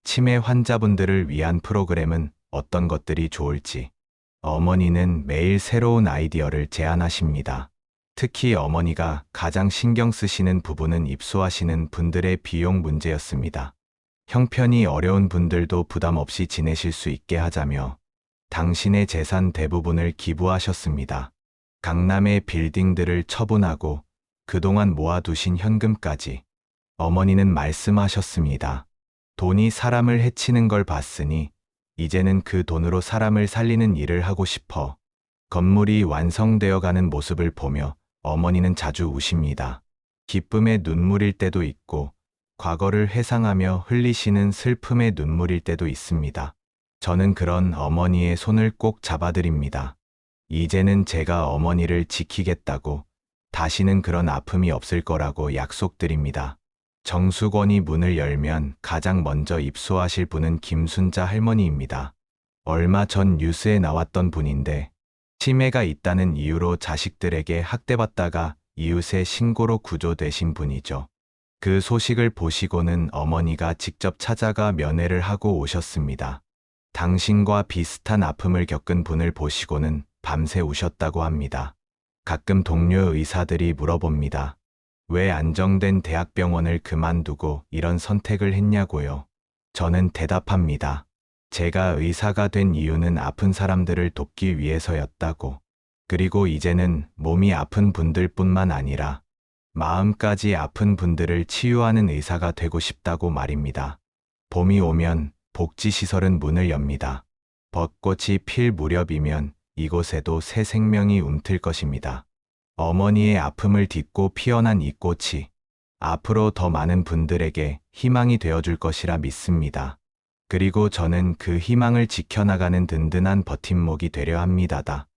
치매 환자분들을 위한 프로그램은 어떤 것들이 좋을지, 어머니는 매일 새로운 아이디어를 제안하십니다. 특히 어머니가 가장 신경 쓰시는 부분은 입소하시는 분들의 비용 문제였습니다. 형편이 어려운 분들도 부담 없이 지내실 수 있게 하자며 당신의 재산 대부분을 기부하셨습니다. 강남의 빌딩들을 처분하고 그동안 모아두신 현금까지. 어머니는 말씀하셨습니다. 돈이 사람을 해치는 걸 봤으니 이제는 그 돈으로 사람을 살리는 일을 하고 싶어. 건물이 완성되어 가는 모습을 보며 어머니는 자주 우십니다. 기쁨의 눈물일 때도 있고 과거를 회상하며 흘리시는 슬픔의 눈물일 때도 있습니다. 저는 그런 어머니의 손을 꼭 잡아드립니다. 이제는 제가 어머니를 지키겠다고, 다시는 그런 아픔이 없을 거라고 약속드립니다. 정수권이 문을 열면 가장 먼저 입소하실 분은 김순자 할머니입니다. 얼마 전 뉴스에 나왔던 분인데 치매가 있다는 이유로 자식들에게 학대받다가 이웃의 신고로 구조되신 분이죠. 그 소식을 보시고는 어머니가 직접 찾아가 면회를 하고 오셨습니다. 당신과 비슷한 아픔을 겪은 분을 보시고는 밤새 우셨다고 합니다. 가끔 동료 의사들이 물어봅니다. 왜 안정된 대학병원을 그만두고 이런 선택을 했냐고요. 저는 대답합니다. 제가 의사가 된 이유는 아픈 사람들을 돕기 위해서였다고. 그리고 이제는 몸이 아픈 분들뿐만 아니라 마음까지 아픈 분들을 치유하는 의사가 되고 싶다고 말입니다. 봄이 오면 복지시설은 문을 엽니다. 벚꽃이 필 무렵이면 이곳에도 새 생명이 움틀 것입니다. 어머니의 아픔을 딛고 피어난 이 꽃이 앞으로 더 많은 분들에게 희망이 되어줄 것이라 믿습니다. 그리고 저는 그 희망을 지켜나가는 든든한 버팀목이 되려 합니다.